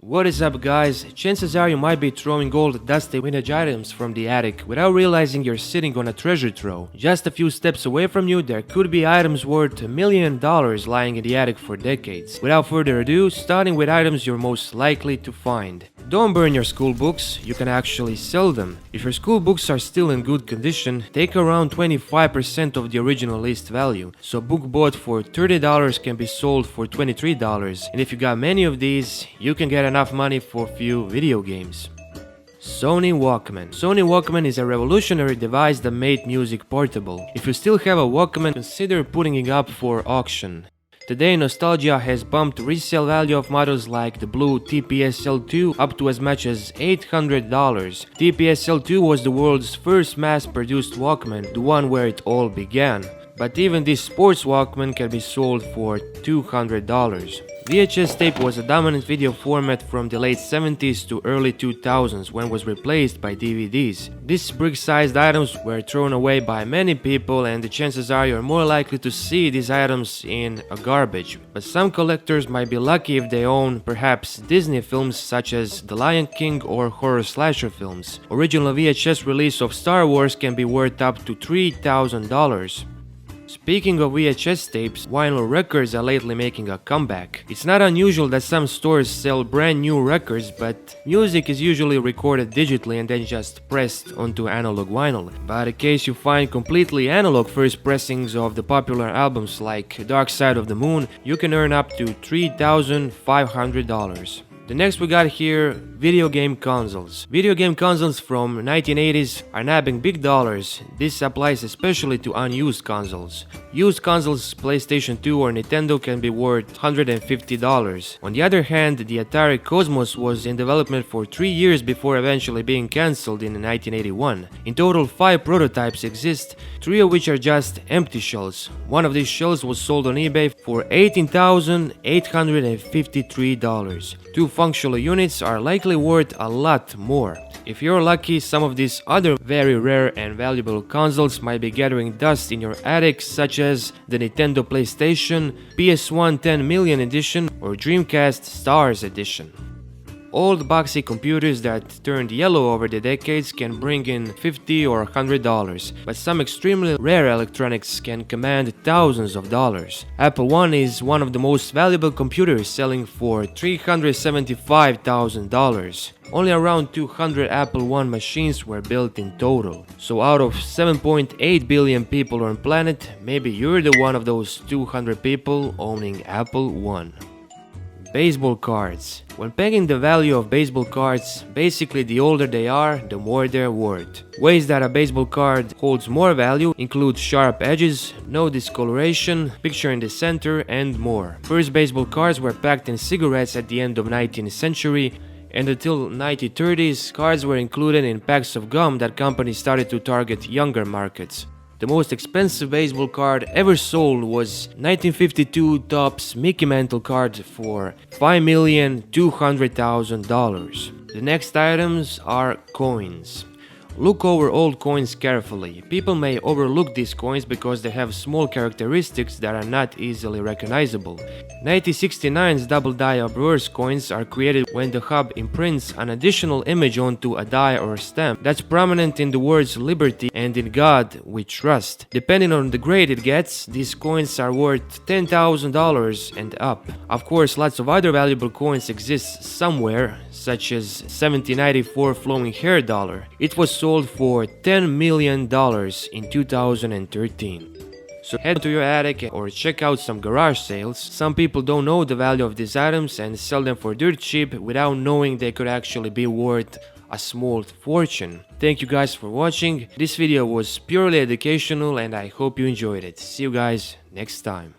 What is up, guys? Chances are you might be throwing old dusty vintage items from the attic without realizing you're sitting on a treasure trove. Just a few steps away from you there could be items worth $1 million lying in the attic for decades. Without further ado, starting with items you're most likely to find. Don't burn your school books, you can actually sell them. If your school books are still in good condition, take around 25% of the original list value. So a book bought for $30 can be sold for $23, and if you got many of these, you can get enough money for a few video games. Sony Walkman. Sony Walkman is a revolutionary device that made music portable. If you still have a Walkman, consider putting it up for auction. Today, nostalgia has bumped resale value of models like the blue TPS-L2 up to as much as $800. TPS-L2 was the world's first mass-produced Walkman, the one where it all began. But even this sports Walkman can be sold for $200. VHS tape was a dominant video format from the late 70s to early 2000s when it was replaced by DVDs. These brick-sized items were thrown away by many people, and the chances are you're more likely to see these items in a garbage. But some collectors might be lucky if they own perhaps Disney films such as The Lion King or horror slasher films. Original VHS release of Star Wars can be worth up to $3,000. Speaking of VHS tapes, vinyl records are lately making a comeback. It's not unusual that some stores sell brand new records, but music is usually recorded digitally and then just pressed onto analog vinyl. But in case you find completely analog first pressings of the popular albums like Dark Side of the Moon, you can earn up to $3,500. The next we got here, video game consoles. Video game consoles from 1980s are nabbing big dollars. This applies especially to unused consoles. Used consoles, PlayStation 2 or Nintendo, can be worth $150. On the other hand, the Atari Cosmos was in development for 3 years before eventually being cancelled in 1981. In total, 5 prototypes exist, 3 of which are just empty shells. One of these shells was sold on eBay for $18,853. 2 functional units are likely worth a lot more. If you're lucky, some of these other very rare and valuable consoles might be gathering dust in your attic, such as the Nintendo PlayStation, PS1 10 million edition or Dreamcast Stars edition. Old boxy computers that turned yellow over the decades can bring in $50 or $100, but some extremely rare electronics can command thousands of dollars. Apple I is one of the most valuable computers, selling for $375,000. Only around 200 Apple I machines were built in total. So out of 7.8 billion people on the planet, maybe you're the one of those 200 people owning Apple I. Baseball cards. When pegging the value of baseball cards, basically the older they are, the more they're worth. Ways that a baseball card holds more value include sharp edges, no discoloration, picture in the center, and more. First baseball cards were packed in cigarettes at the end of 19th century, and until 1930s, cards were included in packs of gum that companies started to target younger markets. The most expensive baseball card ever sold was 1952 Topps Mickey Mantle card for $5,200,000. The next items are coins. Look over old coins carefully. People may overlook these coins because they have small characteristics that are not easily recognizable. 1969's double die obverse coins are created when the hub imprints an additional image onto a die or stamp that's prominent in the words liberty and in God we trust. Depending on the grade it gets, these coins are worth $10,000 and up. Of course, lots of other valuable coins exist somewhere, such as 1794 flowing hair dollar. It was sold for $10 million in 2013. So head to your attic or check out some garage sales. Some people don't know the value of these items and sell them for dirt cheap without knowing they could actually be worth a small fortune. Thank you guys for watching. This video was purely educational and I hope you enjoyed it. See you guys next time.